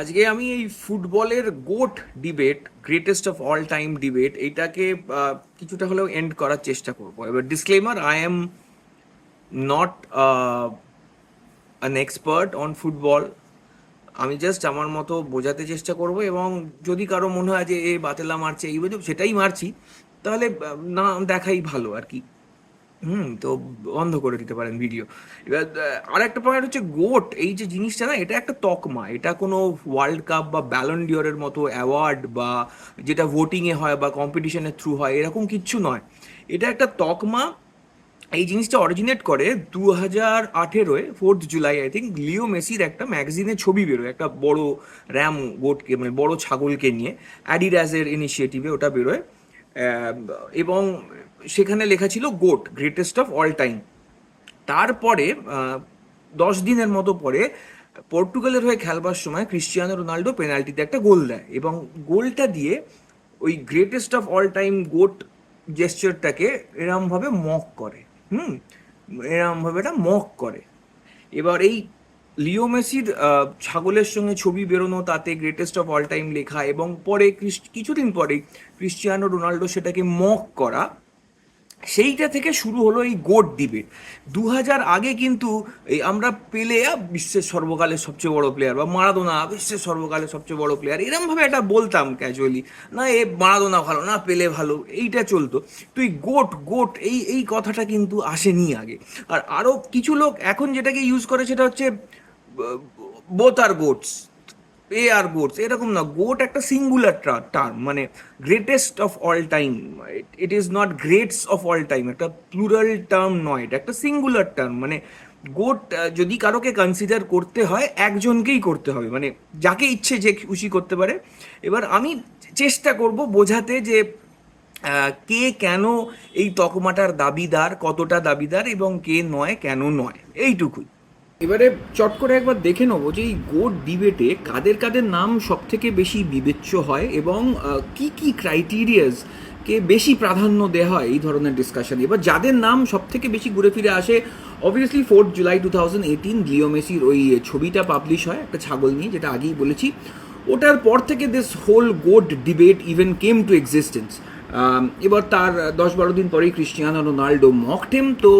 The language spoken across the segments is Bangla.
আজকে আমি এই ফুটবলের goat debate, greatest of all time debate, এইটাকে কিছুটা হলেও এন্ড করার চেষ্টা করব। এবার disclaimer, I am not an expert on football. আমি জাস্ট আমার মতো বোঝাতে চেষ্টা করব, এবং যদি কারো মনে হয় যে এ বাতেলা মারছে এই বোঝো সেটাই মারছি, তাহলে না দেখাই ভালো আর কি। তো বন্ধ করে দিতে পারেন ভিডিও। এবার আর একটা পয়েন্ট হচ্ছে, গোট এই যে জিনিসটা না, এটা একটা তকমা। এটা কোনো ওয়ার্ল্ড কাপ বা ব্যালন ডিওরের মতো অ্যাওয়ার্ড বা যেটা ভোটিংয়ে হয় বা কম্পিটিশনের থ্রু হয়, এরকম কিচ্ছু নয়। এটা একটা তকমা। এই জিনিসটা অরিজিনেট করে 2018-এ 4th জুলাই আই থিঙ্ক। লিও মেসির একটা ম্যাগাজিনে ছবি বেরোয়, একটা বড় র্যাম গোটকে, মানে বড় ছাগলকে নিয়ে। অ্যাডিডাসের ইনিশিয়েটিভে ওটা বেরোয়। আহ, এবং সেখানে লেখা ছিল goat, greatest of all time. তারপরে 10 দিনের মতো পরে পর্তুগালের হয়ে খেলবার সময় ক্রিশ্চিয়ানো রোনাল্ডো পেনাল্টিতে একটা গোল দেয়, এবং গোলটা দিয়ে ওই greatest of all time GOAT জেস্চারটাকে এরমভাবে মক করে। হুম এরমভাবে এটা মক করে। এবার এই লিও মেসির ছাগলের সঙ্গে ছবি বেরোনো, তাতে গ্রেটেস্ট অফ অল টাইম লেখা, এবং পরে কিছুদিন পরেই ক্রিশ্চিয়ানো রোনাল্ডো সেটাকে মক করা, সেইটা থেকে শুরু হলো এই গোট ডিবেট। 2000 আগে কিন্তু এই আমরা পেলে বিশ্বের সর্বকালের সবচেয়ে বড় প্লেয়ার, বা মারাদোনা বিশ্বের সর্বকালের সবচেয়ে বড় প্লেয়ার, এরমভাবে এটা বলতাম ক্যাজুয়ালি। না এ মারাদোনা ভালো, না পেলে ভালো, এইটা চলতো। তো এই গোট গোট এই এই কথাটা কিন্তু আসেনি আগে। আর আরও কিছু লোক এখন যেটাকে ইউজ করে সেটা হচ্ছে বোথ আর গোটস, এ আর গোটস, এরকম না। গোট একটা সিঙ্গুলার টার্ম, মানে greatest of all time. It is not greats of all time, একটা প্লুরাল টার্ম নয়, এটা একটা সিঙ্গুলার টার্ম। মানে গোট যদি কারোকে কনসিডার করতে হয়, একজনকেই করতে হবে, মানে যাকে ইচ্ছে যে খুশি করতে পারে। এবার আমি চেষ্টা করব বোঝাতে যে কে কেন এই তকমাটার দাবিদার, কতটা দাবিদার, এবং কে নয়, কেন নয়, এইটুকুই। এবারে চট করে একবার দেখে নেবো যে এই গোট ডিবেটে কাদের কাদের নাম সব থেকে বেশি বিবেচ্য হয়, এবং কি কি ক্রাইটেরিয়াস কে বেশি প্রাধান্য দেওয়া হয় এই ধরনের ডিসকাশনে। এবার যাদের নাম সব থেকে বেশি ঘুরে ফিরে আসে, অবভিয়াসলি 4th জুলাই 2018 লিও মেসির ওই ছবিটা পাবলিশ হয় একটা ছাগল নিয়ে, যেটা আগেই বলেছি। ওটার পর থেকে this whole goat debate even came to existence. এবার তার 10-12 দিন পরেই ক্রিশ্চিয়ানো রোনাল্ডো মকড হিম। তো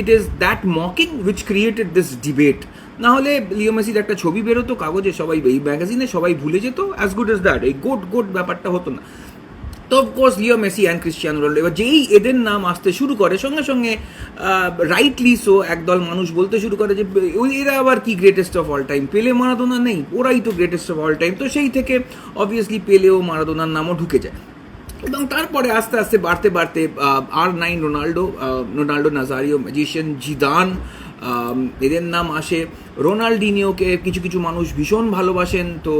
it is that mocking which created this debate. না হলে লিও মেসির একটা ছবি বেরোতো কাগজে, সবাই এই ম্যাগাজিনে সবাই ভুলে যেত, অ্যাজ গুড এজ দ্যাট, এই গোট গোট ব্যাপারটা হতো না। তো of course Leo Messi and Cristiano Ronaldo, এবার যেই এদের নাম আসতে শুরু করে, সঙ্গে সঙ্গে রাইটলি সো একদল মানুষ বলতে শুরু করে যে এরা আবার কি গ্রেটেস্ট অফ অল টাইম, পেলে মারাদোনা নেই, ওরাই তো গ্রেটেস্ট অফ অল টাইম। তো সেই থেকে অবভিয়াসলি পেলে ও মারাদোনার নামও ঢুকে যায়, এবং তারপরে আস্তে আস্তে বাড়তে বাড়তে R9 Ronaldo, Ronaldo Nazario, magician Zidane, এদের নাম আসে। রোনাল্ডিনিওকে কিছু কিছু মানুষ ভীষণ ভালোবাসেন, তো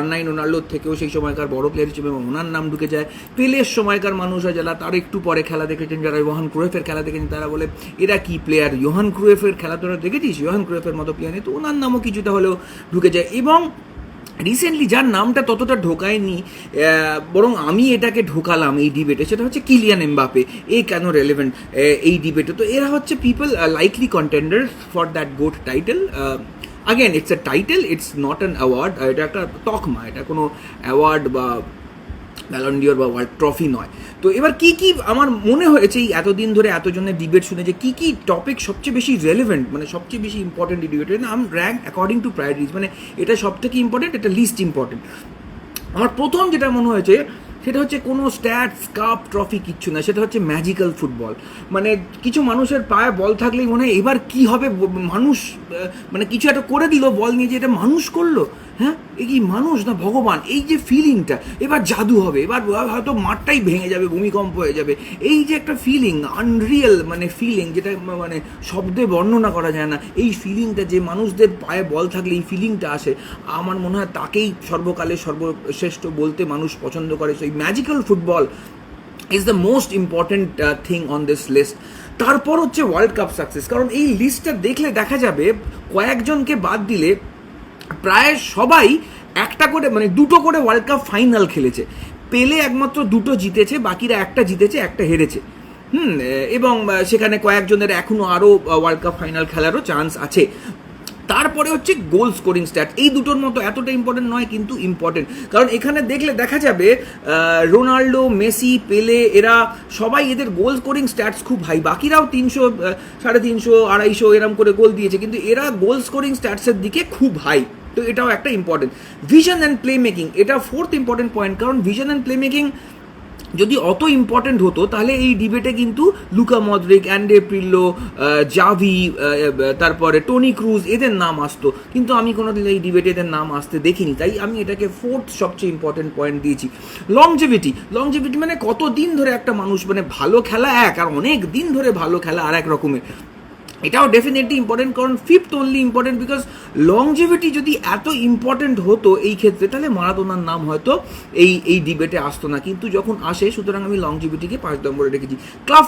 R9 রোনাল্ডোর থেকেও সেই সময়কার বড় প্লেয়ার হিসেবে ওনার নাম ঢুকে যায়। পেলের সময়কার মানুষরা যারা তার একটু পরে খেলা দেখেছেন, যারা ইয়োহান ক্রুয়েফের খেলা দেখেছেন, তারা বলে এরা কি প্লেয়ার, ইয়োহান ক্রুয়েফের খেলা তোরা দেখেছিস, ইয়োহান ক্রুয়েফের মতো প্লেয়ার নেই, তো ওনার নামও কিছুটা হলেও ঢুকে যায়। এবং রিসেন্টলি যার নামটা ততটা ঢোকায়নি, বরং আমি এটাকে ঢোকালাম এই ডিবেটে, সেটা হচ্ছে কিলিয়ান এমবাপে। এ কেন রেলেভেন্ট এই ডিবেটে? তো এরা হচ্ছে people likely contender for that goat title. Again it's a title, it's not an award. এটা একটা তকমা, এটা কোনো অ্যাওয়ার্ড বা ব্যালন ডিওর বা ওয়ার্ল্ড ট্রফি নয়। তো এবার কি কি আমার মনে হয়েছে এই এতদিন ধরে এতজনের ডিবেট শুনে, যে কি কি টপিক সবচেয়ে বেশি রেলেভেন্ট, মানে সবচেয়ে বেশি ইম্পর্টেন্ট এই ডিবেটের নাম র্যাঙ্ক অ্যাকর্ডিং টু প্রায়োরিটিজ, মানে এটা সব থেকে ইম্পর্টেন্ট, এটা লিস্ট ইম্পর্টেন্ট। আমার প্রথম যেটা মনে হয়েছে সেটা হচ্ছে কোনো স্ট্যাটস কাপ ট্রফি কিচ্ছু না, সেটা হচ্ছে ম্যাজিক্যাল ফুটবল। মানে কিছু মানুষের পায়ে বল থাকলেই মনে হয় এবার কি হবে, মানুষ মানে কিছু একটা করে দিল বল নিয়ে, যে এটা মানুষ করলো, হ্যাঁ এই কি মানুষ না ভগবান, এই যে ফিলিংটা, এবার জাদু হবে, এবার হয়তো মাঠটাই ভেঙে যাবে, ভূমিকম্প হয়ে যাবে, এই যে একটা ফিলিং, আনরিয়েল মানে ফিলিং, যেটা মানে শব্দে বর্ণনা করা যায় না, এই ফিলিংটা যে মানুষদের পায়ে বল থাকলে এই ফিলিংটা আসে, আমার মনে হয় তাকেই সর্বকালে সর্বশ্রেষ্ঠ বলতে মানুষ পছন্দ করে। সেই magical football is the most important thing on this list. তারপর হচ্ছে ওয়ার্ল্ড কাপ সাকসেস, কারণ এই লিস্টটা দেখলে দেখা যাবে কয়েকজনকে বাদ দিলে প্রায় সবাই একটা করে, মানে দুটো করে ওয়ার্ল্ড কাপ ফাইনাল খেলেছে। পেলে একমাত্র দুটো জিতেছে, বাকিরা একটা জিতেছে, একটা হেরেছে। এবং সেখানে কয়েকজনের এখনও আরও ওয়ার্ল্ড কাপ ফাইনাল খেলারও চান্স আছে। তারপরে হচ্ছে গোল স্কোরিং স্ট্যাট, এই দুটোর মতো এতটা ইম্পর্টেন্ট নয় কিন্তু ইম্পর্টেন্ট, কারণ এখানে দেখলে দেখা যাবে রোনাল্ডো, মেসি, পেলে এরা সবাই এদের গোল স্কোরিং স্ট্যাটস খুব হাই, বাকিরাও 300, 350, 250 এরম করে গোল দিয়েছে, কিন্তু এরা গোল স্কোরিং স্ট্যাটসের দিকে খুব হাই। তো এটাও একটা important. Vision and play making, এটা ফোর্থ ইম্পর্টেন্ট পয়েন্ট, কারণ ভিশন অ্যান্ড প্লে মেকিং যদি অত ইম্পর্টেন্ট হতো তাহলে এই ডিবেটে কিন্তু লুকা মদ্রিক, অ্যান্ড্রে পির্লো, জাভি, তারপরে টনি ক্রুজ এদের নাম আসতো, কিন্তু আমি কোনোদিন এই ডিবেটে এদের নাম আসতে দেখিনি, তাই আমি এটাকে ফোর্থ সবচেয়ে ইম্পর্টেন্ট পয়েন্ট দিয়েছি। লংজিভিটি মানে কতদিন ধরে একটা মানুষ মানে ভালো খেলা এক, আর অনেক দিন ধরে ভালো খেলা আর এক রকমের, এটাও ডেফিনেটলি ইম্পর্টেন্ট, কারণ fifth only important because longevity যদি এত ইম্পর্টেন্ট হতো এই ক্ষেত্রে তাহলে মারাদোনার নাম হয়তো এই ডিবেটে আসতো না, কিন্তু যখন আসে সুতরাং আমি লংজিভিটিকে 5 নম্বরে রেখেছি। ক্লাব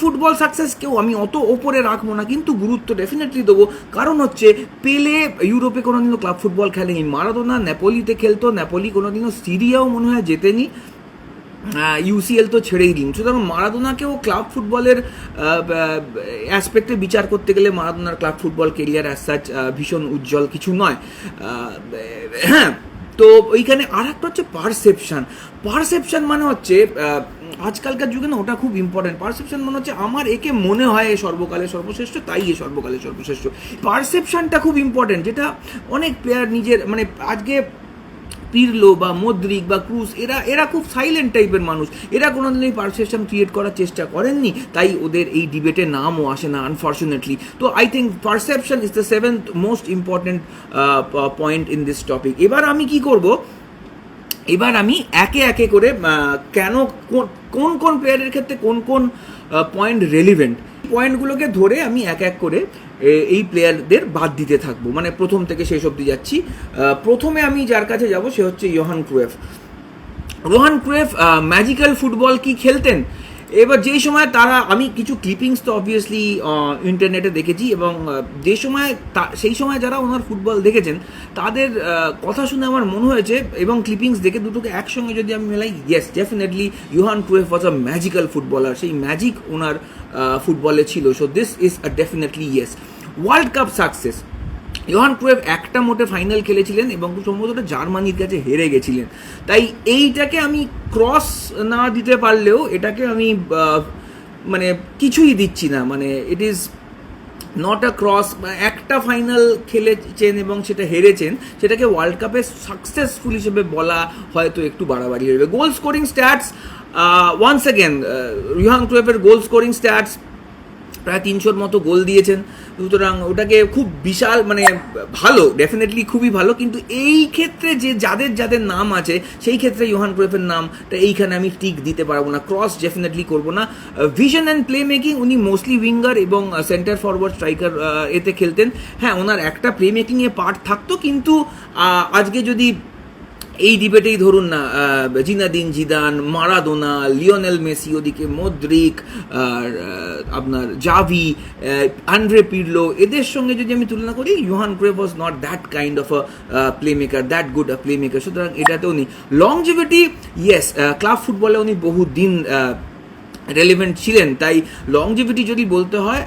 ফুটবল সাকসেসকেও আমি অত ওপরে রাখবো না, কিন্তু গুরুত্ব ডেফিনেটলি দেবো, কারণ হচ্ছে পেলে ইউরোপে কোনোদিনও ক্লাব ফুটবল খেলেনি, মারাদোনা নেপোলিতে খেলতো, নেপোলি কোনোদিনও সিরিয়াও মনে হয় জেতেনি, ইউসিএল তো ছেড়েই দিন, সুতরাং মারাদোনাকেও ক্লাব ফুটবলের অ্যাসপেক্টে বিচার করতে গেলে মারাদোনার club football career as such ভীষণ উজ্জ্বল কিছু নয়। হ্যাঁ, তো ওইখানে আর একটা হচ্ছে পারসেপশন মানে হচ্ছে আজকালকার যুগে না ওটা খুব ইম্পর্টেন্ট। পারসেপশন মানে হচ্ছে আমার একে মনে হয় এ সর্বকালের সর্বশ্রেষ্ঠ, তাই এ সর্বকালের সর্বশ্রেষ্ঠ। পারসেপশনটা খুব ইম্পর্টেন্ট, যেটা অনেক প্লেয়ার নিজের মানে আজকে পিরলো বা মদ্রিক বা ক্রুজ এরা খুব সাইলেন্ট টাইপের মানুষ, এরা কোনোদিন এই পারসেপশন ক্রিয়েট করার চেষ্টা করেননি, তাই ওদের এই ডিবেটে নামও আসে না আনফর্চুনেটলি। তো I think perception is the 7th most important point in this topic. এবার আমি কি করব, এবার আমি একে একে করে কেন কোন প্লেয়ারের ক্ষেত্রে কোন পয়েন্ট রেলিভেন্ট, পয়েন্টগুলোকে ধরে আমি এক এক করে এই প্লেয়ারদের বাদ দিতে থাকবো, মানে প্রথম থেকে শেষ অবধি যাচ্ছি। প্রথমে আমি যার কাছে যাব সে হচ্ছে ইয়োহান ক্রুয়েফ। ম্যাজিক্যাল ফুটবল কি খেলতেন? এবার যেই সময় তারা, আমি কিছু ক্লিপিংস তো অবভিয়াসলি ইন্টারনেটে দেখেছি, এবং যে সময় সেই সময় যারা ওনার ফুটবল দেখেছেন তাদের কথা শুনে আমার মনে হয়েছে, এবং ক্লিপিংস দেখে দুটোকে একসঙ্গে যদি আমি মেলাই, yes definitely Johan Cruyff was a magical footballer, সেই ম্যাজিক ওনার ফুটবলে ছিল। So this is a definitely yes. World cup success, Johan Cruyff একটা মোটে ফাইনাল খেলেছিলেন এবং সম্ভবত জার্মানির কাছে হেরে গেছিলেন, তাই এইটাকে আমি ক্রস না দিতে পারলেও এটাকে আমি মানে কিছুই দিচ্ছি না, মানে ইট ইজ নট আ ক্রস। একটা ফাইনাল খেলেছেন এবং সেটা হেরেছেন, সেটাকে ওয়ার্ল্ড কাপে সাকসেসফুল হিসেবে বলা হয়তো একটু বাড়াবাড়ি হবে। Goal scoring stats, once again Johan ক্রুয়েফের গোল স্কোরিং স্ট্যাটস প্রায় 300-র মতো গোল দিয়েছেন, সুতরাং ওটাকে খুব বিশাল মানে ভালো, ডেফিনেটলি খুবই ভালো, কিন্তু এই ক্ষেত্রে যে যাদের নাম আছে সেই ক্ষেত্রে ইয়োহান ক্রুয়েফের নামটা এইখানে আমি টিক দিতে পারবো না, ক্রস ডেফিনেটলি করবো না। ভিশন অ্যান্ড প্লে মেকিং, উনি মোস্টলি উইঙ্গার এবং সেন্টার ফরওয়ার্ড স্ট্রাইকার এতে খেলতেন। হ্যাঁ, ওনার একটা প্লে মেকিংয়ে পার্ট থাকতো, কিন্তু আজকে যদি এই ডিবেটেই ধরুন না, জিনাদিন জিদান, মারাদোনা, লিওনেল মেসি, ওদিকে মদ্রিক, আর আপনার জাভি, অ্যান্ড্রে পির্লো, এদের সঙ্গে যদি আমি তুলনা করি, Johan Cruyff was not that kind of a playmaker, that good a playmaker, সুতরাং এটাতেও নেই। লংজিভিটি, ইয়েস, ক্লাব ফুটবলে উনি বহুদিন রেলিভেন্ট ছিলেন, তাই লংজিভিটি যদি বলতে হয়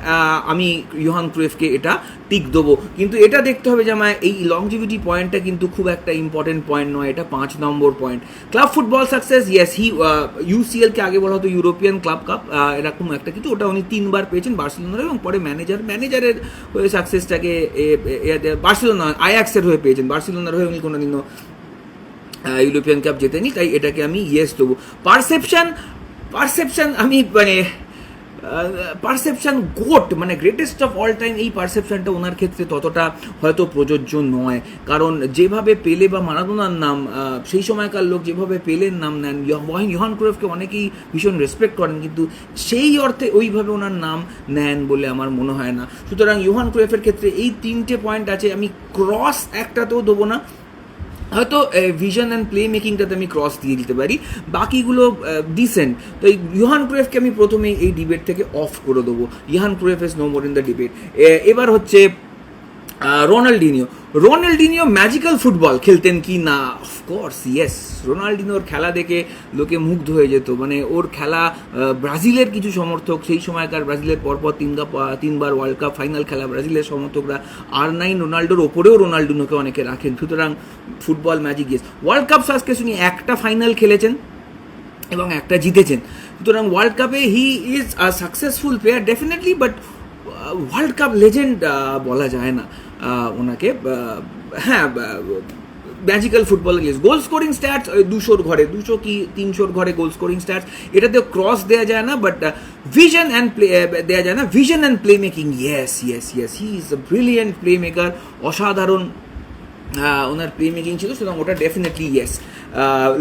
আমি ইয়োহান ক্রুয়েফকে এটা টিক দেবো, কিন্তু এটা দেখতে হবে যে আমার এই লংজিভিটি পয়েন্টটা কিন্তু খুব একটা ইম্পর্টেন্ট পয়েন্ট নয়, এটা 5 নম্বর point. Club football success, yes, ইউসিএলকে আগে বলা হতো ইউরোপিয়ান ক্লাব কাপ, এরকম একটা কিছু, ওটা উনি 3 বার পেয়েছেন বার্সেলোনার, এবং পরে ম্যানেজারের হয়ে সাকসেসটাকে বার্সেলোনা আয়াক্সের হয়ে পেয়েছেন, বার্সেলোনার হয়ে উনি কোনোদিনও ইউরোপিয়ান কাপ জেতেনি, তাই এটাকে আমি ইয়েস দেবো। পারসেপশন আমি মানে পারসেপশন গোট মানে গ্রেটেস্ট অফ অল টাইম, এই পারসেপশনটা ওনার ক্ষেত্রে ততটা হয়তো প্রযোজ্য নয়, কারণ যেভাবে পেলে বা মারাদোনার নাম সেই সময়কার লোক যেভাবে পেলের নাম নেন, ইয়োহান ক্রুয়েফকে অনেকেই ভীষণ রেসপেক্ট করেন, কিন্তু সেই অর্থে ওইভাবে ওনার নাম নেন বলে আমার মনে হয় না। সুতরাং ইয়োহান ক্রুয়েফের ক্ষেত্রে এই 3টে পয়েন্ট আছে, আমি ক্রস একটাতেও দেবো না, হয়তো ভিশন অ্যান্ড প্লে মেকিংটাতে আমি ক্রস দিয়ে দিতে পারি, বাকিগুলো ডিসেন্ট। তো এই ইয়োহান ক্রুয়েফকে আমি প্রথমেই এই ডিবেট থেকে অফ করে দেবো, Johan Cruyff is no more in the debate. এবার হচ্ছে রোনাল্ডিনিও ম্যাজিক্যাল ফুটবল খেলতেন কি না? অফকোর্স ইয়েস, রোনাল্ডিনোর খেলা দেখে লোকে মুগ্ধ হয়ে যেত। মানে ওর খেলা, ব্রাজিলের কিছু সমর্থক, সেই সময়কার ব্রাজিলের পরপর তিনবার ওয়ার্ল্ড কাপ ফাইনাল খেলা ব্রাজিলের সমর্থকরা R9 রোনাল্ডোর ওপরেও রোনাল্ডিনোকে অনেকে রাখেন। সুতরাং football magic, yes. World cup আজকে শুনি একটা ফাইনাল খেলেছেন এবং একটা জিতেছেন। সুতরাং ওয়ার্ল্ড কাপে হি is a successful player definitely, but world cup legend বলা যায় না ওনাকে। হ্যাঁ, ম্যাজিক্যাল ফুটবল, গোল স্কোরিং স্ট্যাটস 200 ঘরে, 200 কি 300 ঘরে গোল স্কোরিং স্ট্যাটস, এটাতে ক্রস দেওয়া যায় না, বাট ভিশন অ্যান্ড প্লে দেওয়া যায় না। Vision and play making, yes, he is a brilliant play maker, অসাধারণ ওনার প্লে মেকিং ছিল, সুতরাং ওটা definitely yes.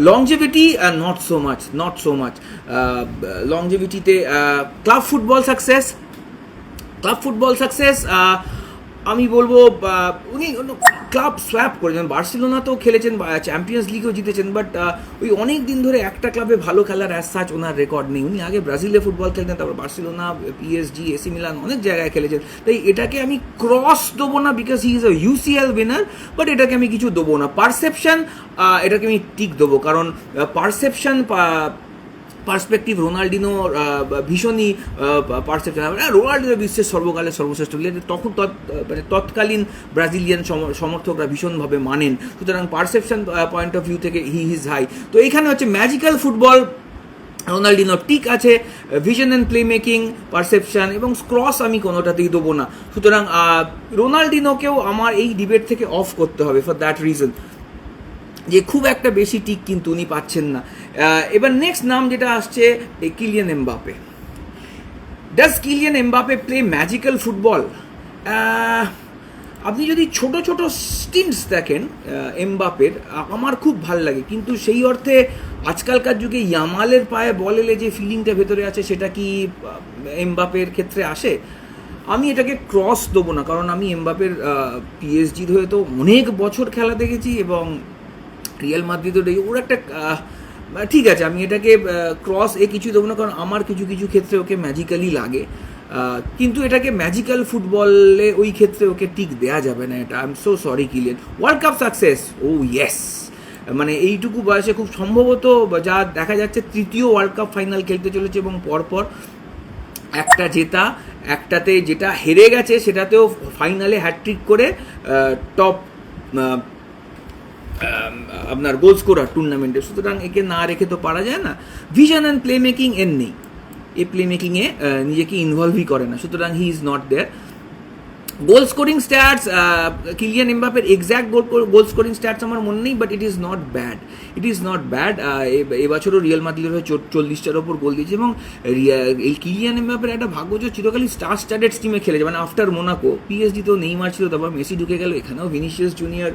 Longevity not so much. লংজিভিটিতে ক্লাব ফুটবল সাকসেস আমি বলবো উনি ক্লাব সোয়াপ করেছেন, বার্সেলোনাতেও খেলেছেন, চ্যাম্পিয়ন্স লিগেও জিতেছেন, বাট ওই অনেক দিন ধরে একটা ক্লাবে ভালো খেলার অ্যাজ সাচ ওনার রেকর্ড নেই। উনি আগে ব্রাজিলে ফুটবল খেলতেন, তারপর বার্সেলোনা, PSG, AC মিলান, অনেক জায়গায় খেলেছেন। তাই এটাকে আমি ক্রস দেবো না, because he is a UCL winner, but এটাকে আমি কিছু দেবো না। পারসেপশন, এটাকে আমি টিক দেবো, কারণ পার্সপেক্টিভ রোনাল্ডিনো ভীষণই পারসেপশন, রোনাল্ডিনো বিশ্বের সর্বকালের সর্বশ্রেষ্ঠ প্লেয়ার, মানে তৎকালীন ব্রাজিলিয়ান সমর্থকরা ভীষণভাবে মানেন। সুতরাং পারসেপশন পয়েন্ট অফ ভিউ থেকে হি ইজ হাই। তো এখানে হচ্ছে ম্যাজিক্যাল ফুটবল রোনাল্ডিনো ঠিক আছে, vision and play making, perception এবং ক্রস আমি কোনোটাতেই দেবো না। সুতরাং রোনাল্ডিনোকেও আমার এই ডিবেট থেকে অফ করতে হবে ফর দ্যাট রিজন, যে খুব একটা বেশি টিক কিন্তু উনি পাচ্ছেন না। এবার নেক্সট নাম যেটা আসছে, Kylian Mbappe. Does Kylian Mbappe play magical football? আপনি যদি ছোট ছোট স্টিন্টস দেখেন এমবাপের, আমার খুব ভাল লাগে, কিন্তু সেই অর্থে আজকালকার যুগে ইয়ামালের পায়ে বল এলে যে ফিলিংটা ভেতরে আছে, সেটা কি এমবাপের ক্ষেত্রে আসে? আমি এটাকে ক্রস দেবো না, কারণ আমি এমবাপের PSG হয়ে তো অনেক বছর খেলা দেখেছি, এবং রিয়াল মাদ্রিদও দেখি, ওর একটা ঠিক আছে, আমি এটাকে ক্রস কিছু দেবো না, কারণ আমার কিছু কিছু ক্ষেত্রে ওকে ম্যাজিক্যালি লাগে, কিন্তু এটাকে ম্যাজিক্যাল ফুটবলে ওই ক্ষেত্রে ওকে টিক দেওয়া যাবে না। এটা I am so sorry Kylian. World cup success, oh yes, মানে এইটুকু বয়সে খুব সম্ভবত যা দেখা যাচ্ছে তৃতীয় ওয়ার্ল্ড কাপ ফাইনাল খেলতে চলেছে, এবং পরপর একটা জেতা, একটাতে যেটা হেরে গেছে সেটাতেও ফাইনালে হ্যাটট্রিক করে টপ আপনার গোল স্কোরার টুর্নামেন্টে। সুতরাং একে না রেখে তো পারা যায় না। ভিশন অ্যান্ড প্লে মেকিং এর নেই, এই প্লে মেকিংয়ে নিজেকে ইনভলভই করে না, সুতরাং he is not there. Goal scoring stats, Kylian এমবাপের এক্স্যাক্ট গোল স্কোরিং স্ট্যাটস আমার মনে নেই, but it is not bad. এবছরও রিয়াল মাদ্রিদের হয়ে 40টার ওপর গোল দিয়েছে, এবং এই কিলিয়ান এমবাপের একটা ভাগ্য যে চিরকালই স্টার স্টাডেড টিমে খেলেছে, মানে আফটার মোনাকো, PSG তো নেইমার ছিল, তারপর মেসি ঢুকে গেল, এখানেও ভিনিসিয়াস জুনিয়র,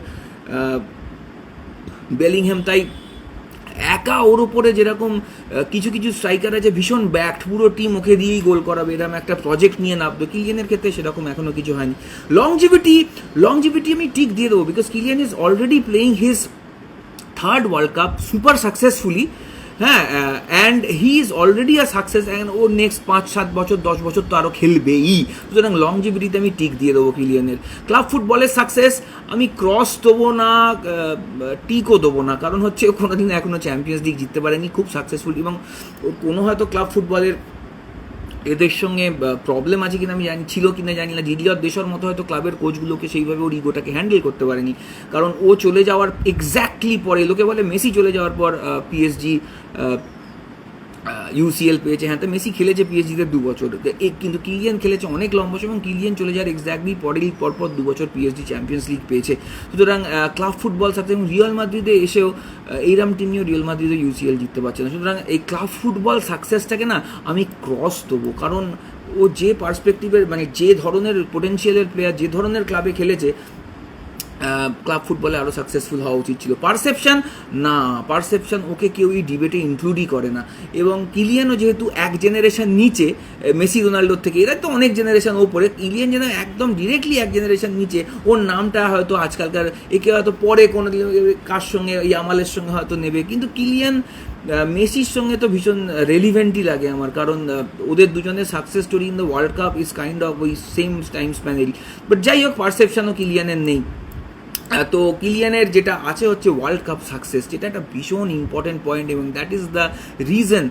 বেলিংহ্যাম, তাই একা ওর উপরে যেরকম কিছু কিছু স্ট্রাইকার আছে ভীষণ ব্যাকড, পুরো টিম ওকে দিয়েই গোল করাবে, এরকম একটা প্রজেক্ট নিয়ে নামবে, কিলিয়ানের ক্ষেত্রে সেরকম এখনও কিছু হয়নি। লংজিভিটি আমি ঠিক দিয়ে দেবো, because Kylian is already playing his third world cup super successfully, হ্যাঁ, and he is already a success, and ও নেক্সট 5-7 বছর 10 বছর তো আরও খেলবেই। সুতরাং লংজিভিটিতে আমি টিক দিয়ে দেবো কিলিয়ানের। ক্লাব ফুটবলের সাকসেস আমি ক্রস দেবো না, টিকও দেবো না, কারণ হচ্ছে ও কোনোদিন এখনও চ্যাম্পিয়ন্স লিগ জিততে পারেনি, খুব সাকসেসফুল, এবং কোনো হয়তো ক্লাব ফুটবলের এদের সঙ্গে প্রবলেম আছে কিনা আমি ছিল কিনা জানি না। দিদিয়ার দেশের মতো হয়তো ক্লাবের কোচগুলোকে সেইভাবে ওর ইগোটাকে হ্যান্ডেল করতে পারেনি, কারণ ও চলে যাওয়ার এক্স্যাক্টলি পরে, লোকে বলে মেসি চলে যাওয়ার পর PSG UCL পেয়েছে, হ্যাঁ, তো মেসি খেলেছে PSG-তে 2 বছর, কিন্তু কিলিয়ান খেলেছে অনেক লম্বা সময়, এবং কিলিয়ান চলে যাওয়ার এক্স্যাক্টলি পরপর 2 বছর PSG চ্যাম্পিয়ন্স লিগ পেয়েছে। সুতরাং ক্লাব ফুটবল সাথে, এবং রিয়াল মাদ্রিদে এসেও এইরাম টিম নিয়েও রিয়াল মাদ্রিদে UCL জিততে পারছে না। সুতরাং এই ক্লাব ফুটবল সাকসেসটাকে না আমি ক্রস দেবো, কারণ ও যে পার্সপেক্টিভের, মানে যে ধরনের পোটেনশিয়ালের প্লেয়ার, যে ধরনের ক্লাবে খেলেছে, ক্লাব ফুটবলে আরও সাকসেসফুল হওয়া উচিত ছিল। পারসেপশন ওকে কেউই ডিবেটে ইনক্লুডই করে না। এবং কিলিয়ানও যেহেতু এক জেনারেশন নিচে মেসি রোনাল্ডোর থেকে, এরা তো অনেক জেনারেশন ওপরে, কিলিয়ান যেন একদম ডিরেক্টলি এক জেনারেশন নিচে, ওর নামটা হয়তো আজকালকার একে হয়তো পরে কোনো দিন কার সঙ্গে ইয়ামালের সঙ্গে হয়তো নেবে, কিন্তু কিলিয়ান মেসির সঙ্গে তো ভীষণ রেলিভেন্টই লাগে আমার, কারণ ওদের দুজনের success story in the world cup is kind of ওই সেম টাইম স্প্যানেরই। বাট যাই হোক, পারসেপশনও কিলিয়ানের নেই। তো কিলিয়ানের যেটা আছে হচ্ছে ওয়ার্ল্ড কাপ সাকসেস, যেটা একটা ভীষণ ইম্পর্টেন্ট পয়েন্ট, এবং that is the reason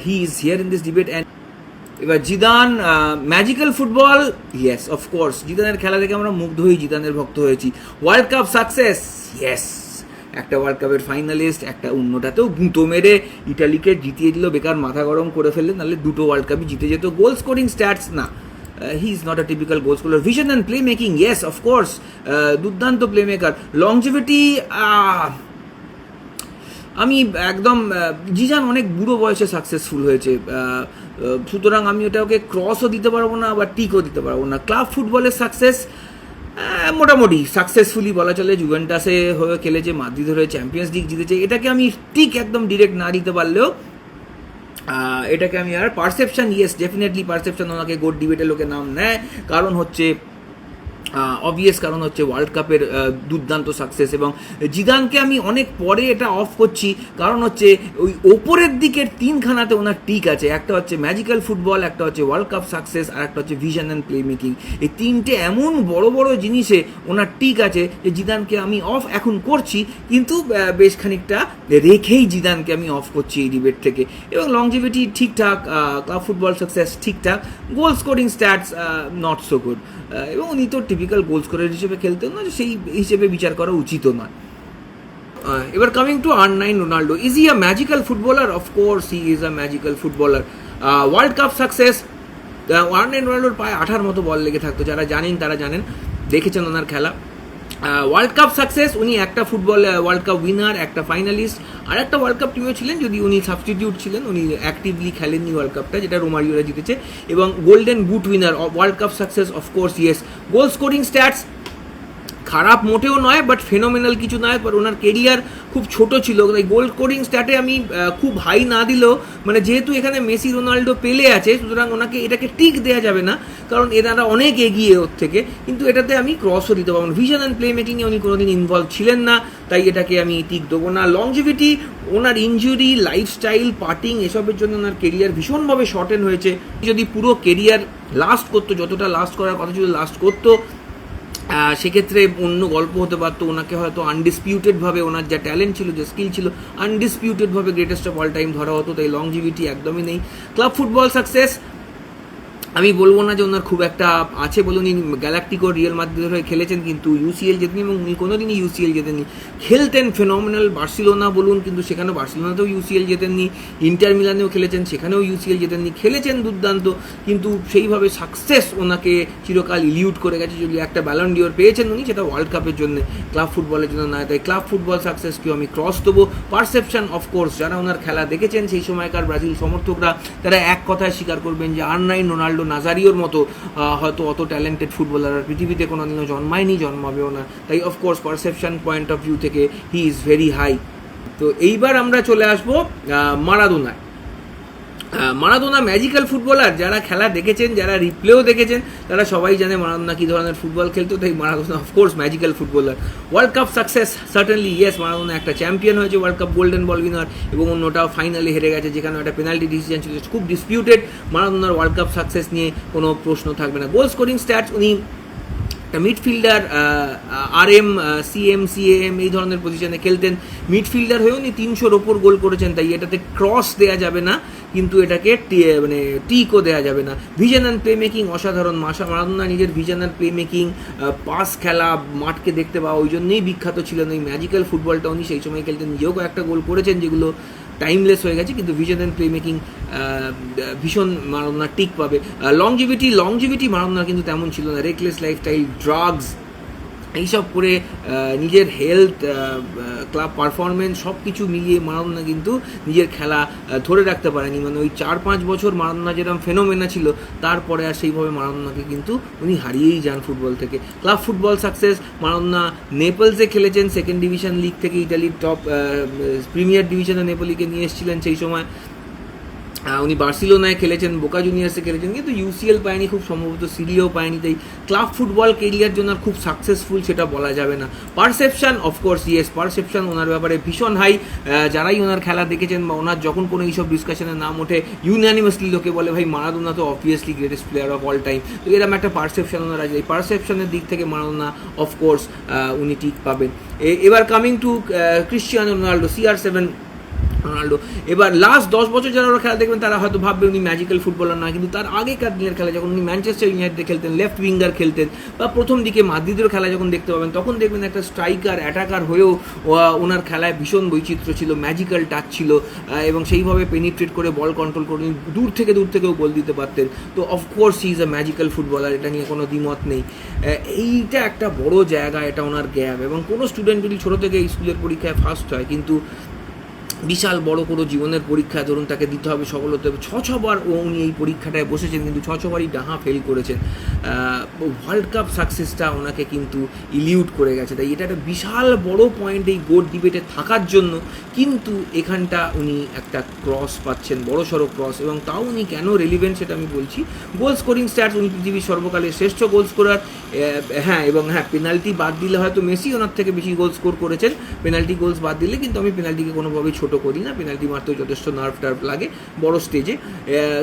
he is here in this debate. And এবার Zidane, magical football, yes of course, জিদানের খেলা দেখে আমরা মুগ্ধ হয়ে জিদানের ভক্ত হয়েছি। ওয়ার্ল্ড কাপ সাকসেস, ইয়েস, একটা ওয়ার্ল্ড কাপের ফাইনালিস্ট, একটা অন্যটাতেও গুঁতো মেরে ইটালিকে জিতিয়ে দিল, বেকার মাথা গরম করে ফেললে, নাহলে দুটো ওয়ার্ল্ড কাপই জিতে যেত। গোল স্কোরিং স্ট্যাটস না, he is not a typical goal scorer. Vision and playmaking, yes of course, দুর্দান্ত প্লেমেকার। লংজিভিটি, আমি একদম, জিজান অনেক বুড়ো বয়সে সাকসেসফুল হয়েছে, সুতরাং আমি ওটাকে ক্রসও দিতে পারবো না, আবার টিকও দিতে পারবো না। ক্লাব ফুটবলের সাকসেস মোটামুটি সাকসেসফুলি বলা চলে, জুভেন্টাসে হয়ে খেলেছে, মাদ্রিদ হয়ে চ্যাম্পিয়ন্স লিগ জিতেছে, এটাকে আমি টিক একদম ডিরেক্ট না দিতে পারলেও এটাকে আমি, আর পারসেপশন, ইয়েস ডেফিনেটলি পারসেপশন ওনাকে গোট ডিবেটে লোকে নাম নেয়, কারণ হচ্ছে অবভিয়াস, কারণ হচ্ছে ওয়ার্ল্ড কাপের দুর্দান্ত সাকসেস। এবং জিদানকে আমি অনেক পরে এটা অফ করছি, কারণ হচ্ছে ওই ওপরের দিকের তিনখানাতে ওনার টিক আছে, একটা হচ্ছে ম্যাজিক্যাল ফুটবল, একটা হচ্ছে ওয়ার্ল্ড কাপ সাকসেস, আর একটা হচ্ছে ভিশন অ্যান্ড প্লে মেকিং। এই তিনটে এমন বড় বড় জিনিসে ওনার টিক আছে যে জিদানকে আমি অফ এখন করছি, কিন্তু বেশ খানিকটা রেখেই জিদানকে আমি অফ করছি এই ডিবেট থেকে। এবং লংজিভিটি ঠিকঠাক, ক্লাব ফুটবল সাকসেস ঠিকঠাক, গোল scoring stats not so good, এবং উনি তো টিপিক্যাল গোল স্কোরার হিসেবে খেলতেন না, সেই হিসেবে বিচার করা উচিতও নয়। এবার coming to R9 Ronaldo, is he a magical footballer? Of course he is a magical footballer. World cup success, R9 রোনাল্ডোর পায়ে 8টার মতো বল লেগে থাকতো, যারা জানেন তারা জানেন, দেখেছেন ওনার খেলা। ওয়ার্ল্ড কাপ সাকসেস, উনি একটা ফুটবল ওয়ার্ল্ড কাপ উইনার, একটা ফাইনালিস্ট, আর একটা ওয়ার্ল্ড কাপ টিমে ছিলেন, যদি উনি সাবস্টিটিউট ছিলেন, উনি অ্যাক্টিভলি খেলেননি ওয়ার্ল্ড কাপটা, যেটা রোমারিওরা জিতেছে, এবং golden boot winner. World cup success of course yes. গোল স্কোরিং স্ট্যাটস খারাপ মোটেও নয়, বাট ফেনোমেনাল কিছু নয়, বাট ওনার কেরিয়ার খুব ছোট ছিল, তাই গোল স্কোরিং স্ট্যাটে আমি খুব হাই না দিলেও, মানে যেহেতু এখানে মেসি রোনাল্ডো পেলে আছে, সুতরাং ওনাকে এটাকে টিক দেওয়া যাবে না, কারণ এনারা অনেক এগিয়ে ওর থেকে, কিন্তু এটাতে আমি ক্রসও দিতে পারবো না। ভিশন অ্যান্ড প্লে মেকিংয়ে উনি কোনোদিন ইনভলভ ছিলেন না, তাই এটাকে আমি টিক দেবো না। লংজিভিটি, ওনার ইনজুরি, লাইফস্টাইল, পার্টিং, এসবের জন্য ওনার কেরিয়ার ভীষণভাবে শর্টেন হয়েছে। যদি পুরো কেরিয়ার লাস্ট করতো, যতটা লাস্ট করার কথা যদি লাস্ট করতো, সেক্ষেত্রে অন্য গল্প হতে পারতো, ওনাকে হয়তো আনডিসপিউটেডভাবে, ওনার যা ট্যালেন্ট ছিল, যে স্কিল ছিল, আনডিসপিউটেডভাবে গ্রেটেস্ট অফ অল টাইম ধরা হতো, তাই লংজিভিটি একদমই নেই। ক্লাব ফুটবল সাকসেস, আমি বলবো না যে ওনার খুব একটা আছে, বলুন গ্যালাক্টিকো, রিয়াল মাদ্রিদের হয়ে খেলেছেন, কিন্তু ইউসিএল জেতেনি, এবং উনি কোনোদিনই ইউসিএল জেতেননি। খেলতেন ফেনোমেনাল, বার্সেলোনা বলুন, কিন্তু সেখানেও বার্সেলোনাতেও ইউসিএল জেতেননি। ইন্টার মিলানেও খেলেছেন, সেখানেও ইউসিএল জেতেননি। খেলেছেন দুর্দান্ত, কিন্তু সেইভাবে সাকসেস ওনাকে চিরকাল ইলিউট করে গেছে। যদি একটা ব্যালন ডিওর পেয়েছেন উনি, সেটা ওয়ার্ল্ড কাপের জন্য, ক্লাব ফুটবলের জন্য নয়, তাই ক্লাব ফুটবল সাকসেসকেও আমি ক্রস দেবো। পারসেপশন অফকোর্স, যারা ওনার খেলা দেখেছেন সেই সময়কার ব্রাজিল সমর্থকরা, তারা এক কথায় স্বীকার করবেন যে R9 রোনাল্ডো নাজারিওর মতো হয়তো অত ট্যালেন্টেড ফুটবলার আর পৃথিবীতে কোনোদিনও জন্মায়নি, জন্মাবেও না, তাই of course perception point of view থেকে হি ইজ ভেরি হাই। তো এইবার আমরা চলে আসবো মারাদোনায়। মারাদোনা ম্যাজিক্যাল ফুটবলার, যারা খেলা দেখেছেন, যারা রিপ্লেও দেখেছেন, তারা সবাই জানে মারাদোনা কী ধরনের ফুটবল খেলতো, তাই Maradona of course magical footballer. World cup success certainly yes, Maradona একটা চ্যাম্পিয়ন হয়েছে, world cup golden ball winner, এবং অন্যটাও ফাইনালে হেরে গেছে, যেখানে একটা পেনাল্টি ডিসিশন ছিল, খুব ডিসপিউটেড। মারাদোনার ওয়ার্ল্ড কাপ সাকসেস নিয়ে কোনো প্রশ্ন থাকবে না। গোল স্কোরিং স্ট্যাটস, উনি মিডফিল্ডার, RM, CM, CAM এই ধরনের পজিশনে খেলতেন, মিডফিল্ডার হয়েও উনি 300-র ওপর গোল করেছেন, তাই এটাতে ক্রস দেওয়া যাবে না, কিন্তু এটাকে মানে টিকও দেওয়া যাবে না। ভিশন অ্যান্ড প্লে মেকিং অসাধারণ, মারাদোনা নিজের vision and play making, pass খেলা, মাঠকে দেখতে পাওয়া, ওই জন্যই বিখ্যাত ছিলেন। ওই ম্যাজিক্যাল ফুটবলটা উনি সেই সময় খেলতেন, নিজেও কয়েকটা গোল করেছেন যেগুলো টাইমলেস হয়ে গেছে, কিন্তু ভিশন অ্যান্ড প্লে মেকিং ভীষণ মারাদোনা টিক পাবে। লংজিভিটি মারাদোনা কিন্তু তেমন ছিল না, রেকলেস লাইফস্টাইল, ড্রাগস, এইসব করে নিজের হেলথ, ক্লাব পারফরমেন্স সব কিছু মিলিয়ে মারাদোনা কিন্তু নিজের খেলা ধরে রাখতে পারেনি। মানে ওই 4-5 বছর মারাদোনা যেরকম ফেনোমেনা ছিল, তারপরে আর সেইভাবে মারাদোনাকে কিন্তু উনি হারিয়েই যান ফুটবল থেকে। ক্লাব ফুটবল সাকসেস, মারাদোনা নেপলসে খেলেছেন, সেকেন্ড ডিভিশন লিগ থেকে ইটালির টপ প্রিমিয়ার ডিভিশনে নেপোলিকে নিয়ে এসেছিলেন সেই সময়। উনি বার্সিলোনায় খেলেছেন, বোকা জুনিয়ার্সে খেলেছেন, কিন্তু ইউসিএল পায়নি, খুব সম্ভবত সিরিও পায়নি। তাই ক্লাব ফুটবল কেরিয়ার জন্য খুব সাকসেসফুল সেটা বলা যাবে না। পারসেপশন, অফকোর্স ইয়েস, পারসেপশন ওনার ব্যাপারে ভীষণ হাই। যারাই ওনার খেলা দেখেছেন বা ওনার যখন কোনো এইসব ডিসকাশনের নাম ওঠে, ইউনানিমাসলি লোকে বলে ভাই মারাদোনা তো obviously greatest player of all time. তো এরকম একটা পারসেপশন ওনার আছে। এই পারসেপশনের দিক থেকে মারাদোনা অফকোর্স উনি ঠিক পাবেন। এবার coming to Cristiano Ronaldo, CR7 Ronaldo. এবার লাস্ট 10 বছর যারা ওরা খেলা দেখবেন তারা হয়তো ভাববে উনি ম্যাজিক্যাল ফুটবলার নয়, কিন্তু তার আগেকার দিনের খেলা যখন উনি ম্যানচেস্টার ইউনাইটেডে খেলতেন, লেফট উইঙ্গার খেলতেন, বা প্রথম দিকে মাদ্রিদের খেলা যখন দেখতে পাবেন, তখন দেখবেন একটা স্ট্রাইকার, অ্যাটাকার হয়েও ওনার খেলায় ভীষণ বৈচিত্র্য ছিল, ম্যাজিক্যাল টাচ ছিল, এবং সেইভাবে পেনিট্রেট করে বল কন্ট্রোল করে দূর থেকেও গোল দিতে পারতেন। তো of course he is a magical footballer, এটা নিয়ে কোনো দ্বিমত নেই। এইটা একটা বড় জায়গা, এটা ওনার গ্যাপ। এবং কোনো স্টুডেন্ট যদি ছোটো থেকে স্কুলের পরীক্ষায় ফার্স্ট হয়, কিন্তু বিশাল বড় কোনো জীবনের পরীক্ষা ধরুন তাকে দিতে হবে, সফল হতে হবে, 6বার উনি এই পরীক্ষাটায় বসেছেন, কিন্তু 6বারই ডাহা ফেল করেছেন। ওয়ার্ল্ড কাপ সাকসেসটা ওনাকে কিন্তু ইলিউট করে গেছে। তাই এটা একটা বিশাল বড় পয়েন্ট এই গোট ডিবেটে থাকার জন্য। কিন্তু এখানটা উনি একটা ক্রস পাচ্ছেন, বড় সড়ো ক্রস, এবং তাও উনি কেন রেলিভেন্ট সেটা আমি বলছি। গোল স্কোরিং স্ট্যাটস, উনি পৃথিবীর সর্বকালের শ্রেষ্ঠ গোল স্কোরার। হ্যাঁ, এবং হ্যাঁ, পেনাল্টি বাদ দিলে হয়তো মেসি ওনার থেকে বেশি গোল স্কোর করেছেন, পেনাল্টি গোলস বাদ দিলে। কিন্তু আমি পেনাল্টিকে কোনোভাবেই ছোট করি না, পেনাল্টি মারতেও যথেষ্ট নার্ভ টার্ভ লাগে বড় স্টেজে।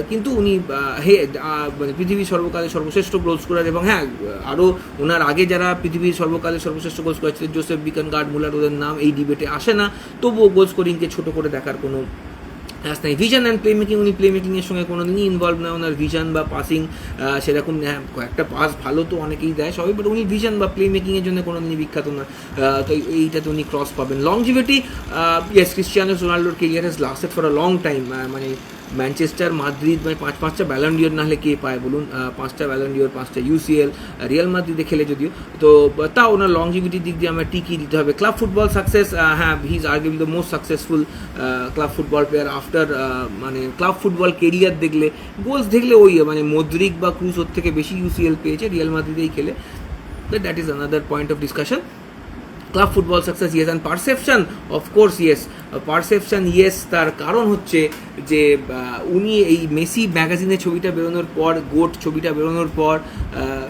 কিন্তু উনি মানে পৃথিবীর সর্বকালের সর্বশ্রেষ্ঠ গোল স্কোরার। এবং হ্যাঁ, আরও ওনার আগে যারা পৃথিবীর সর্বকালের সর্বশ্রেষ্ঠ গোল স্কোরার ছিলেন, জোসেফ বিকেনগার্ড, মুলার, ওদের নাম এই ডিবেটে আসে না, তবুও গোল স্কোরিংকে ছোট করে দেখার কোনো নাই। ভিশন অ্যান্ড প্লে মেকিং, উনি প্লে মেকিংয়ের সঙ্গে কোনো দিনই ইনভলভ না। ওনার ভিশন বা পাসিং সেরকম, হ্যাঁ কয়েকটা পাস ভালো তো অনেকেই দেয় সবাই, বাট উনি ভিশন বা প্লে মেকিংয়ের জন্য কোনো দিনই বিখ্যাত না। তো এইটাতে উনি ক্রস পাবেন। লংজিভিটি, ইয়েস, ক্রিশ্চিয়ানো রোনাল্ডোর career has lasted for a long time. মানে ম্যানচেস্টার, মাদ্রিদ, মানে 5টা ব্যালন ডিওর না হলে কে পায় বলুন? 5টা ব্যালন ডিওর, 5টা UCL, রিয়াল মাদ্রিদে খেলে যদিও। তো তাও ওনার লংজিভিটির দিক দিয়ে আমরা টিকি দিতে হবে। ক্লাব ফুটবল সাকসেস, হ্যাঁ, he is arguably the most successful club football player after, মানে ক্লাব ফুটবল কেরিয়ার দেখলে, গোলস দেখলে ওই মানে মদ্রিক বা ক্রুজ ওর থেকে বেশি UCL পেয়েছে, রিয়াল মাদ্রিদেই খেলে। That is another point of discussion. Club football success yes, and perception of course yes. Perception yes, তার কারণ হচ্ছে যে উনি এই মেসি ম্যাগাজিনের ছবিটা বেরোনোর পর, গোট ছবিটা বেরোনোর পর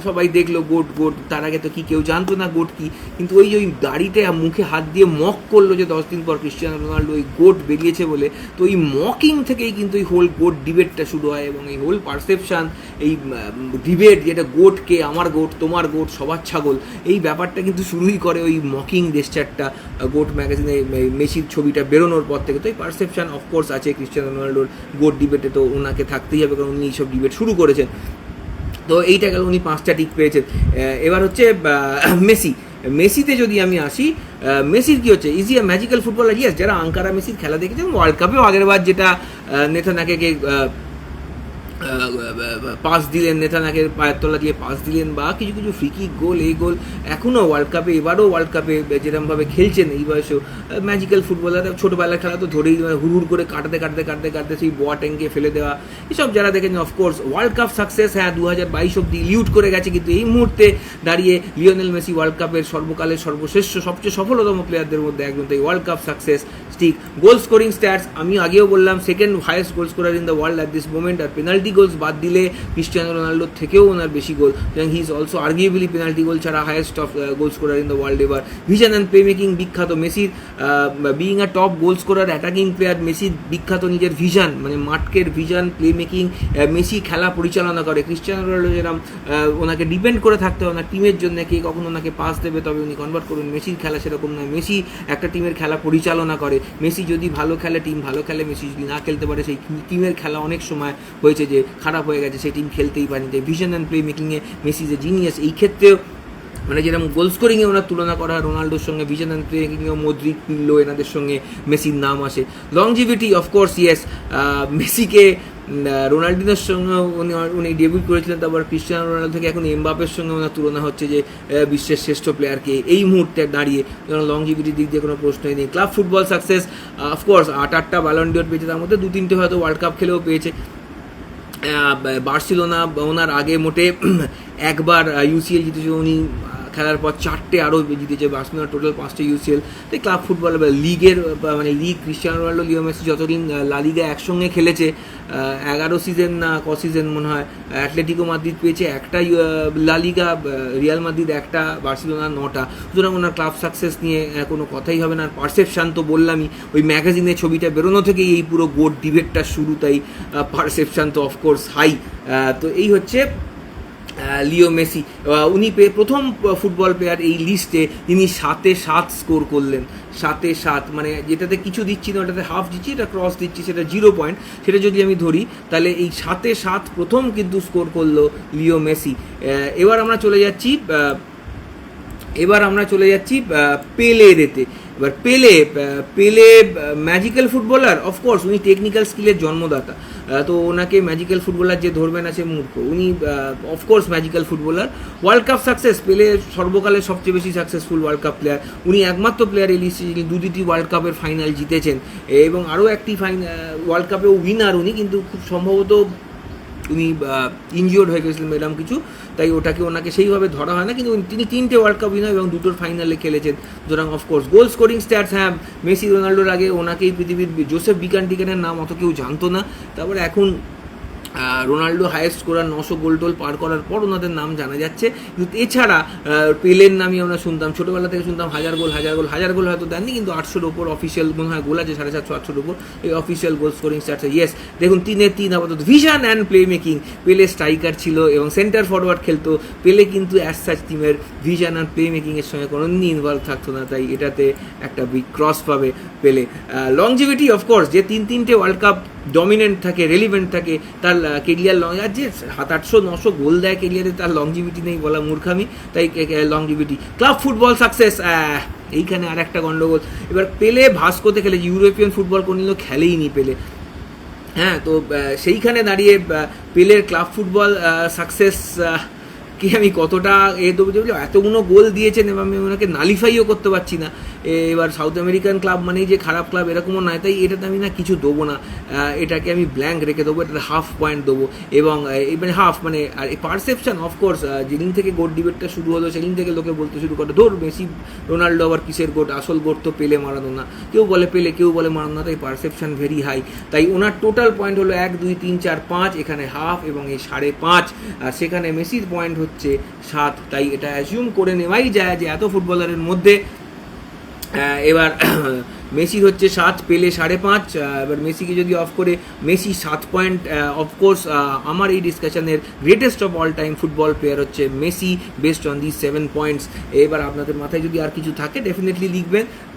সবাই দেখলো গোট গোট। তার আগে তো কি কেউ জানতো না গোট কি, কিন্তু ওই দাড়িতে মুখে হাত দিয়ে মক করলো যে 10 দিন পর ক্রিশ্চিয়ানো রোনাল্ডো ওই গোট বেরিয়েছে বলে। তো এই মকিং থেকেই কিন্তু এই হোল গোট ডিবেটটা শুরু হয়, এবং এই হোল পারসেপশন, এই ডিবেট যেটা গোট কে, আমার গোট, তোমার গোট, সবার ছাগল, এই ব্যাপারটা কিন্তু শুরুই করে ওই মকিং জেস্টারটা গোট ম্যাগাজিনে মেসির ছবিটা বেরোনোর পর থেকে। তো এই পারসেপশন অফকোর্স আছে ক্রিশ্চিয়ানো রোনাল্ডোর গোট ডিবেটে, তো ওনাকে থাকতেই হবে, কারণ উনি এইসব ডিবেট শুরু করেছেন। তো এইটা গেল, উনি 5টা টিক পেয়েছেন। এবার হচ্ছে মেসিতে যদি আমি আসি, মেসির কি হচ্ছে, is E a magical footballer? Yes, যারা আঙ্কারা মেসির খেলা দেখেছেন, ওয়ার্ল্ড কাপেও আগের বার যেটা নেথানাকে পাস দিলেন, নেথানাকের পায়ের তলা দিয়ে পাস দিলেন, বা কিছু কিছু ফ্রিকিক গোল, এই গোল এখনও ওয়ার্ল্ড কাপে, এবারও ওয়ার্ল্ড কাপে যেরকমভাবে খেলছেন এই বয়সেও, ম্যাজিক্যাল ফুটবলার। ছোটোবেলার খেলা তো ধরেই হুড় করে কাটতে সেই বোয়াটেংকে ফেলে দেওয়া, এসব যারা দেখেছেন। অফকোর্স ওয়ার্ল্ড কাপ সাকসেস, হ্যাঁ 2022 অব্দি ইলিউট করে গেছে, কিন্তু এই মুহূর্তে দাঁড়িয়ে লিওনেল মেসি ওয়ার্ল্ড কাপের সর্বকালের সর্বশ্রেষ্ঠ, সবচেয়ে সফলতম প্লেয়ারদের মধ্যে একজন। তাই ওয়ার্ল্ড কাপ সাকসেস ঠিক। গোল স্কোরিং স্ট্যাটস, আমি আগেও বললাম, second highest goal scorer in the world at this moment. আর পেনাল্টি গোলস বাদ দিলে ক্রিশ্চিয়ানো রোনাল্ডোর থেকেও ওনার বেশি গোল, এবং he is also arguably penalty goal ছাড়া highest of goal scorer in the world এবার। ভিশন অ্যান্ড প্লে মেকিং বিখ্যাত মেসির, being a top goal scorer, attacking player, মেসির বিখ্যাত নিজের ভিশন, মানে মাঠকের ভিশন, প্লে মেকিং। মেসি খেলা পরিচালনা করে, ক্রিশ্চিয়ানো রোনাল্ডো যেরকম ওনাকে ডিপেন্ড করে থাকতে হয় ওনার টিমের জন্য, কে কখন ওনাকে পাস দেবে তবে উনি কনভার্ট করুন। মেসির খেলা সেরকম নয়, মেসি একটা টিমের খেলা পরিচালনা করে। মেসি যদি ভালো খেলে, টিম ভালো খেলে, মেসি যদি না খেলতে পারে, সেই টিমের খেলা অনেক সময় হয়েছে যে খারাপ হয়ে গেছে, সেই টিম খেলতেই পারেনি। তাই ভিশন অ্যান্ড প্লে মেকিংয়ে মেসি যে জিনিয়াস, এই ক্ষেত্রেও মানে যেরকম গোল স্কোরিংয়ে ওনার তুলনা করা হয় রোনাল্ডোর সঙ্গে, ভিশন অ্যান্ড প্লে মেকিংয়েও মদ্রিক, পিল্লো, এনাদের সঙ্গে মেসির নাম আসে। লংজিভিটি অফকোর্স ইয়েস, মেসিকে রোনাল্ডিনোর সঙ্গে উনি ডেবিউট করেছিলেন, তারপর ক্রিস্টিয়ানো রোনাল্ডো থেকে এখন এমবাপের সঙ্গে ওনার তুলনা হচ্ছে যে বিশ্বের শ্রেষ্ঠ প্লেয়ারকে এই মুহূর্তে দাঁড়িয়ে, লংজিভিটির দিক দিয়ে কোনো প্রশ্নই নেই। ক্লাব ফুটবল সাকসেস অফকোর্স 8টা ব্যালন ডিওর পেয়েছে, তার মধ্যে 2-3টে হয়তো ওয়ার্ল্ড কাপ খেলেও পেয়েছে। বার্সেলোনা ওনার আগে মোটে একবার ইউসিএল জিতেছে, উনি খেলার পর 4টে আরও জিতেছে। বার্সেলোনা টোটাল 5টে ইউসিএল। তাই ক্লাব ফুটবল লিগের মানে league Cristiano Ronaldo Leo Messi যতদিন লা লিগা একসঙ্গে খেলেছে, 11 সিজন না সিজন মনে হয়, অ্যাটলেটিকো মাদ্রিদ পেয়েছে 1টা লা লিগা, রিয়াল মাদ্রিদ 1টা, বার্সেলোনা 9টা। সুতরাং ওনার ক্লাব সাকসেস নিয়ে কোনো কথাই হবে না। আর পারসেপশান তো বললামই, ওই ম্যাগাজিনে ছবিটা বেরোনো থেকেই এই পুরো গোট ডিবেটটা শুরু, তাই পারসেপশান তো অফকোর্স হাই। তো এই হচ্ছে লিও মেসি। উনি প্রথম ফুটবল প্লেয়ার এই লিস্টে যিনি 7-7 স্কোর করলেন। 7-7 মানে যেটাতে কিছু দিচ্ছি না, ওটাতে হাফ দিচ্ছি, এটা ক্রস দিচ্ছি, সেটা 0 পয়েন্ট। সেটা যদি আমি ধরি তাহলে এই 7-7 প্রথম কিন্তু স্কোর করলো লিও মেসি। এবার আমরা চলে যাচ্ছি পেলেতে। এবার পেলে ম্যাজিক্যাল ফুটবলার, অফকোর্স উনি টেকনিক্যাল স্কিলের জন্মদাতা, তো ওনাকে ম্যাজিক্যাল ফুটবলার যে ধরবেন আছে মূর্খ। উনি of course magical footballer. World cup success, পেলে সর্বকালের সবচেয়ে বেশি সাকসেসফুল ওয়ার্ল্ড কাপ প্লেয়ার। উনি একমাত্র প্লেয়ার এই লিস্টে যিনি 2টি ওয়ার্ল্ড কাপের ফাইনাল জিতেছেন, এবং আরও একটি ওয়ার্ল্ড কাপেও উইনার উনি, কিন্তু খুব সম্ভবত উনি ইনজিওর্ড হয়ে গেছিলেন এরকম কিছু, তাই ওনাকে সেইভাবে ধরা হয় না। কিন্তু তিনি 3টে ওয়ার্ল্ড কাপ উইনার এবং 2টোর ফাইনালে খেলেছেন। সুতরাং অফকোর্স গোল স্কোরিং স্ট্যাটস, হ্যাঁ মেসি রোনাল্ডোর আগে ওনাকেই পৃথিবীর জোসেফ বিকান্টিকেনের নাম অত কেউ জানতো না। তারপরে এখন রোনাল্ডো হায়েস্ট স্কোরার 900 গোল টোল পার করার পর ওনাদের নাম জানা যাচ্ছে। কিন্তু এছাড়া পেলের নামই আমরা শুনতাম, ছোটোবেলা থেকে শুনতাম 1000 গোল হয়তো দেননি, কিন্তু 800-র ওপর অফিসিয়াল মনে হয় গোল আছে, 750-800-র ওপর এই অফিসিয়াল গোল স্কোরিং স্ট্যাটস। ইয়েস, দেখুন 3-3 আপাতত। ভিশন অ্যান্ড প্লে মেকিং, পেলে স্ট্রাইকার ছিল এবং সেন্টার ফরওয়ার্ড খেলতো। পেলে কিন্তু অ্যাজ সাচ টিমের ভিশন অ্যান্ড প্লে মেকিংয়ের সঙ্গে কোনোদিনই ইনভলভ থাকতো না, তাই এটাতে একটা বিগ ক্রস পাবে পেলে। লংজিভিটি অফকোর্স, যে 3-3টে ওয়ার্ল্ড কাপ ডমিনেন্ট থাকে, রেলিভেন্ট থাকে, তার কেরিয়ার আর যে 700-900 গোল দেয় কেরিয়ারে, তার লংজিভিটি নেই বলা মূর্খামি, তাই লংজিভিটি। ক্লাব ফুটবল সাকসেস, এইখানে আর একটা গন্ডগোল। এবার পেলে ভাস্কোতে খেলেছে, ইউরোপিয়ান ফুটবল কোনদিনও খেলেই নি পেলে। হ্যাঁ, তো সেইখানে দাঁড়িয়ে পেলের ক্লাব ফুটবল সাকসেস কি আমি কতটা দেবো, এতগুলো গোল দিয়েছেন এবং আমি ওনাকে নালিফাইও করতে পারছি না। এবার সাউথ আমেরিকান ক্লাব মানেই যে খারাপ ক্লাব এরকমও নয়, তাই এটাতে আমি না কিছু দেবো না, এটাকে আমি ব্ল্যাঙ্ক রেখে দেবো, এটাতে হাফ পয়েন্ট দেবো। এবং মানে হাফ মানে আর এই পারসেপশান অফকোর্স যেদিন থেকে গোট ডিবেটটা শুরু হলো সেদিন থেকে লোকে বলতে শুরু করে, ধর মেসি রোনাল্ডো আবার কিসের গোট, আসল গোট তো পেলে মারাদোনা। কেউ বলে পেলে, কেউ বলে মারাদোনা, তাই পারসেপশান ভেরি হাই। তাই ওনার টোটাল পয়েন্ট হলো 1, 2, 3, 4, 5, এখানে হাফ এবং এই 5.5, আর সেখানে মেসির পয়েন্ট হচ্ছে 7। তাই এটা অ্যাজিউম করে নেওয়াই যায় যে এত ফুটবলারের মধ্যে এবার মেসির হচ্ছে 7, পেলে 5.5। এবার মেসিকে যদি অফ করে মেসি 7 পয়েন্ট, অফকোর্স আমার এই ডিসকাশনের greatest of all time football player হচ্ছে Messi based on the 7 points. এবার আপনাদের মাথায় যদি আর কিছু থাকে ডেফিনেটলি লিখবেন।